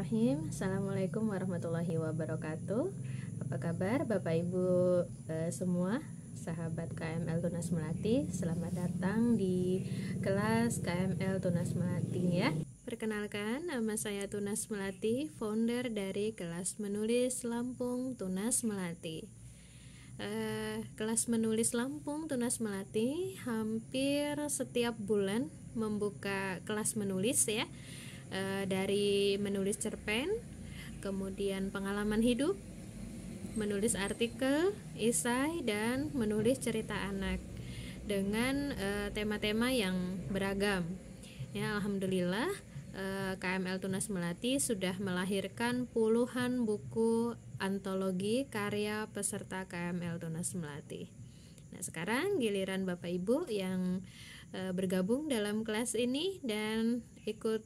Bismillahirrahmanirrahim. Assalamualaikum warahmatullahi wabarakatuh. Apa kabar Bapak Ibu semua, sahabat KML Tunas Melati? Selamat datang di kelas KML Tunas Melati ya. Perkenalkan, nama saya Tunas Melati, founder dari kelas menulis Lampung Tunas Melati. Kelas menulis Lampung Tunas Melati hampir setiap bulan membuka kelas menulis ya. Dari menulis cerpen, kemudian pengalaman hidup, menulis artikel, esai, dan menulis cerita anak dengan tema-tema yang beragam. Ya, alhamdulillah KML Tunas Melati sudah melahirkan puluhan buku antologi karya peserta KML Tunas Melati. Nah, sekarang giliran Bapak Ibu yang bergabung dalam kelas ini dan ikut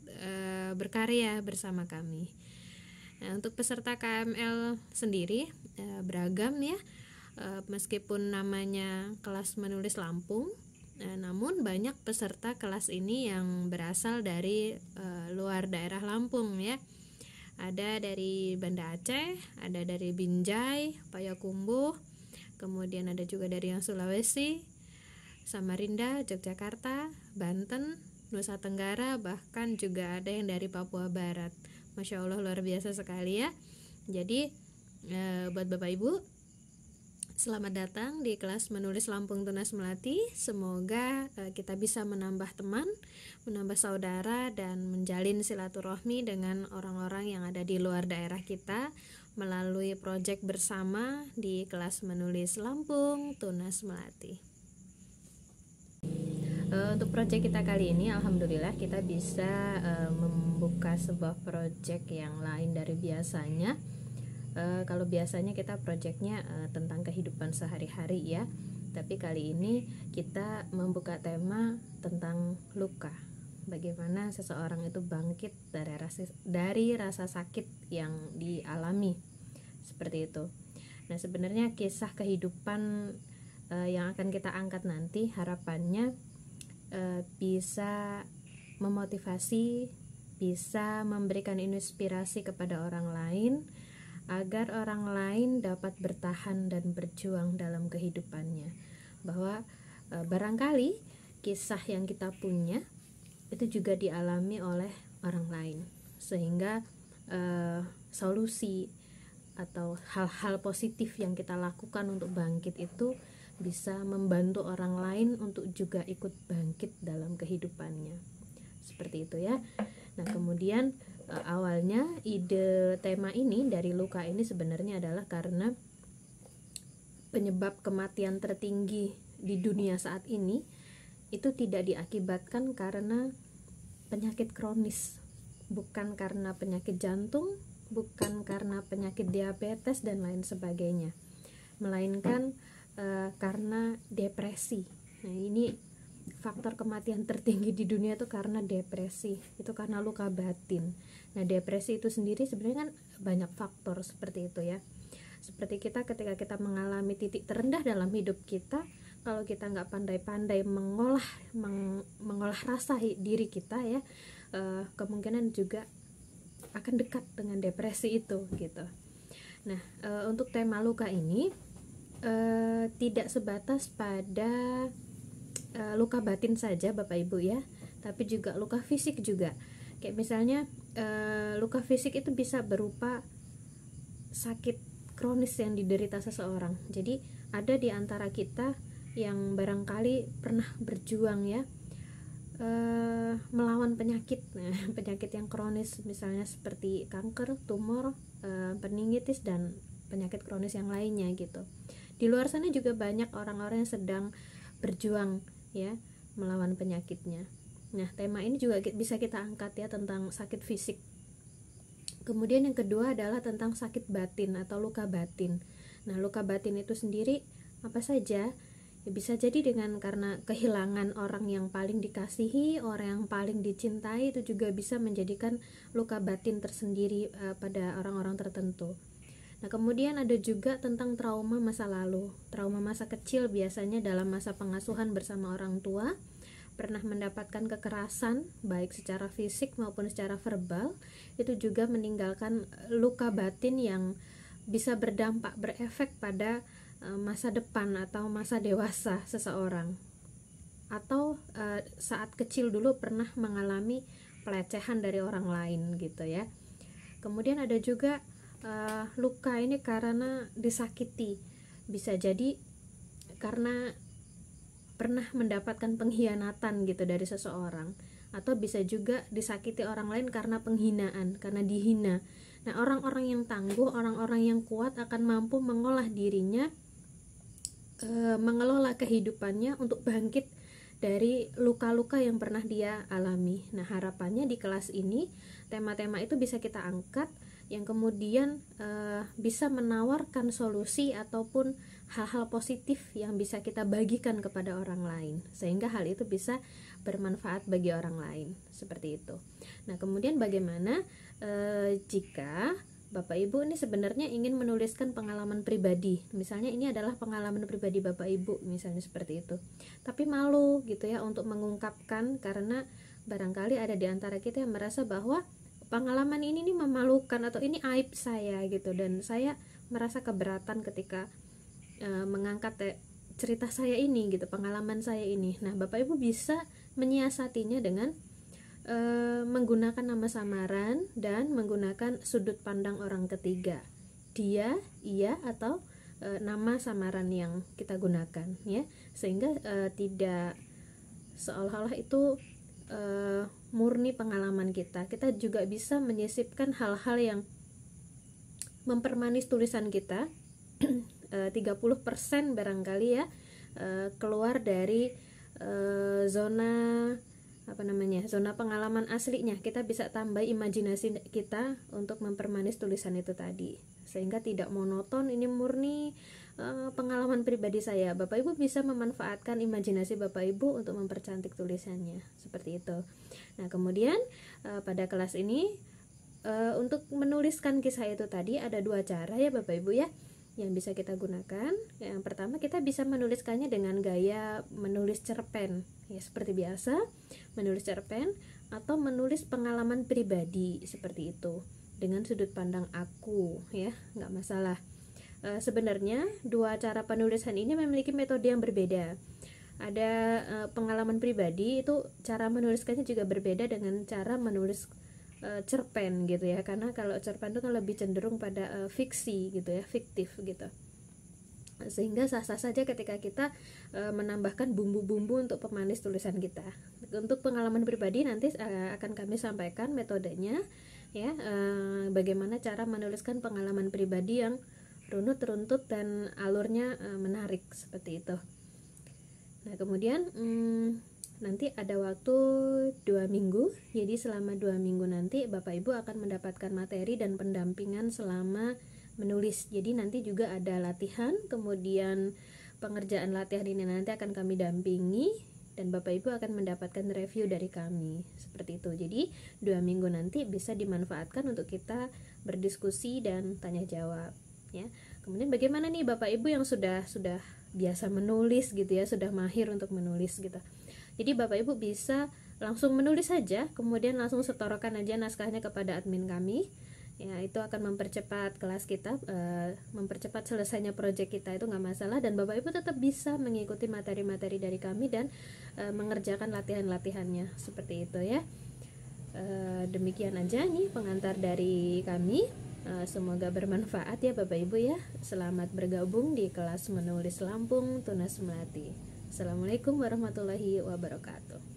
berkarya bersama kami. Nah, untuk peserta KML sendiri beragam ya, meskipun namanya kelas menulis Lampung, namun banyak peserta kelas ini yang berasal dari luar daerah Lampung ya. Ada dari Banda Aceh, ada dari Binjai, Payakumbuh, kemudian ada juga dari yang Sulawesi, Samarinda, Yogyakarta, Banten, Nusa Tenggara, bahkan juga ada yang dari Papua Barat. Masya Allah, luar biasa sekali ya. Jadi buat Bapak Ibu, selamat datang di kelas menulis Lampung Tunas Melati. Semoga kita bisa menambah teman, menambah saudara, dan menjalin silaturahmi dengan orang-orang yang ada di luar daerah kita melalui proyek bersama di kelas menulis Lampung Tunas Melati. Untuk proyek kita kali ini, alhamdulillah kita bisa membuka sebuah proyek yang lain dari biasanya. Kalau biasanya kita proyeknya tentang kehidupan sehari-hari ya, tapi kali ini kita membuka tema tentang luka. Bagaimana seseorang itu bangkit dari rasa sakit yang dialami, seperti itu. Nah, sebenarnya kisah kehidupan yang akan kita angkat nanti harapannya bisa memotivasi, bisa memberikan inspirasi kepada orang lain agar orang lain dapat bertahan dan berjuang dalam kehidupannya. Bahwa barangkali kisah yang kita punya itu juga dialami oleh orang lain, sehingga solusi atau hal-hal positif yang kita lakukan untuk bangkit itu bisa membantu orang lain untuk juga ikut bangkit dalam kehidupannya, seperti itu ya. Nah, kemudian awalnya ide tema ini dari luka ini sebenarnya adalah karena penyebab kematian tertinggi di dunia saat ini itu tidak diakibatkan karena penyakit kronis, bukan karena penyakit jantung, bukan karena penyakit diabetes dan lain sebagainya, melainkan karena depresi. Nah, ini faktor kematian tertinggi di dunia itu karena depresi, itu karena luka batin. Nah, depresi itu sendiri sebenarnya kan banyak faktor seperti itu ya. Seperti kita ketika kita mengalami titik terendah dalam hidup kita, kalau kita nggak pandai-pandai mengolah rasa diri kita ya, kemungkinan juga akan dekat dengan depresi itu gitu. Nah, untuk tema luka ini tidak sebatas pada luka batin saja Bapak Ibu ya, tapi juga luka fisik juga. Kayak misalnya luka fisik itu bisa berupa sakit kronis yang diderita seseorang. Jadi ada di antara kita yang barangkali pernah berjuang ya melawan penyakit, penyakit yang kronis misalnya seperti kanker, tumor, meningitis, dan penyakit kronis yang lainnya gitu. Di luar sana juga banyak orang-orang yang sedang berjuang ya melawan penyakitnya. Nah, tema ini juga bisa kita angkat ya tentang sakit fisik. Kemudian yang kedua adalah tentang sakit batin atau luka batin. Nah, luka batin itu sendiri apa saja? Ya, bisa jadi karena kehilangan orang yang paling dikasihi, orang yang paling dicintai, itu juga bisa menjadikan luka batin tersendiri pada orang-orang tertentu. Nah, kemudian ada juga tentang trauma masa lalu, trauma masa kecil biasanya dalam masa pengasuhan bersama orang tua, pernah mendapatkan kekerasan baik secara fisik maupun secara verbal, itu juga meninggalkan luka batin yang bisa berdampak, berefek pada masa depan atau masa dewasa seseorang, atau saat kecil dulu pernah mengalami pelecehan dari orang lain gitu ya. Kemudian ada juga luka ini karena disakiti, bisa jadi karena pernah mendapatkan pengkhianatan gitu dari seseorang, atau bisa juga disakiti orang lain karena penghinaan, karena dihina. Nah, orang-orang yang tangguh, orang-orang yang kuat akan mampu mengolah dirinya, mengelola kehidupannya untuk bangkit dari luka-luka yang pernah dia alami. Nah, harapannya di kelas ini tema-tema itu bisa kita angkat, yang kemudian bisa menawarkan solusi ataupun hal-hal positif yang bisa kita bagikan kepada orang lain, sehingga hal itu bisa bermanfaat bagi orang lain, seperti itu. Nah, kemudian bagaimana jika Bapak Ibu ini sebenarnya ingin menuliskan pengalaman pribadi, misalnya ini adalah pengalaman pribadi Bapak Ibu, misalnya seperti itu, tapi malu gitu ya untuk mengungkapkan, karena barangkali ada di antara kita yang merasa bahwa pengalaman ini nih memalukan atau ini aib saya gitu, dan saya merasa keberatan ketika mengangkat cerita saya ini gitu, pengalaman saya ini. Nah, Bapak Ibu bisa menyiasatinya dengan menggunakan nama samaran dan menggunakan sudut pandang orang ketiga, dia, ia, atau nama samaran yang kita gunakan ya, sehingga tidak seolah-olah itu murni pengalaman kita. Kita juga bisa menyisipkan hal-hal yang mempermanis tulisan kita 30% barangkali ya, keluar dari zona zona pengalaman aslinya. Kita bisa tambah imajinasi kita untuk mempermanis tulisan itu tadi, sehingga tidak monoton ini murni pengalaman pribadi saya. Bapak Ibu bisa memanfaatkan imajinasi Bapak Ibu untuk mempercantik tulisannya, seperti itu. Nah, kemudian pada kelas ini untuk menuliskan kisah itu tadi ada 2 cara ya Bapak Ibu ya, yang bisa kita gunakan. Yang pertama, kita bisa menuliskannya dengan gaya menulis cerpen ya, seperti biasa menulis cerpen, atau menulis pengalaman pribadi seperti itu dengan sudut pandang aku ya, nggak masalah. Sebenarnya 2 cara penulisan ini memiliki metode yang berbeda. Ada pengalaman pribadi, itu cara menuliskannya juga berbeda dengan cara menulis cerpen gitu ya, karena kalau cerpen itu kan lebih cenderung pada fiksi gitu ya, fiktif gitu, sehingga sah-sah saja ketika kita menambahkan bumbu-bumbu untuk pemanis tulisan kita. Untuk pengalaman pribadi nanti akan kami sampaikan metodenya ya, bagaimana cara menuliskan pengalaman pribadi yang runut, runtut, dan alurnya menarik seperti itu. Nah, kemudian nanti ada waktu 2 minggu, jadi selama 2 minggu nanti Bapak Ibu akan mendapatkan materi dan pendampingan selama menulis. Jadi nanti juga ada latihan, kemudian pengerjaan latihan ini nanti akan kami dampingi, dan Bapak Ibu akan mendapatkan review dari kami, seperti itu. Jadi 2 minggu nanti bisa dimanfaatkan untuk kita berdiskusi dan tanya jawab ya. Kemudian bagaimana nih Bapak Ibu yang sudah biasa menulis gitu ya, sudah mahir untuk menulis gitu. Jadi Bapak Ibu bisa langsung menulis saja, kemudian langsung setorkan aja naskahnya kepada admin kami. Ya, itu akan mempercepat kelas kita, mempercepat selesainya proyek kita, itu nggak masalah, dan Bapak Ibu tetap bisa mengikuti materi-materi dari kami dan mengerjakan latihan-latihannya seperti itu ya. Demikian aja nih pengantar dari kami. Semoga bermanfaat ya Bapak Ibu ya. Selamat bergabung di kelas menulis Lampung Tunas Melati. Assalamualaikum warahmatullahi wabarakatuh.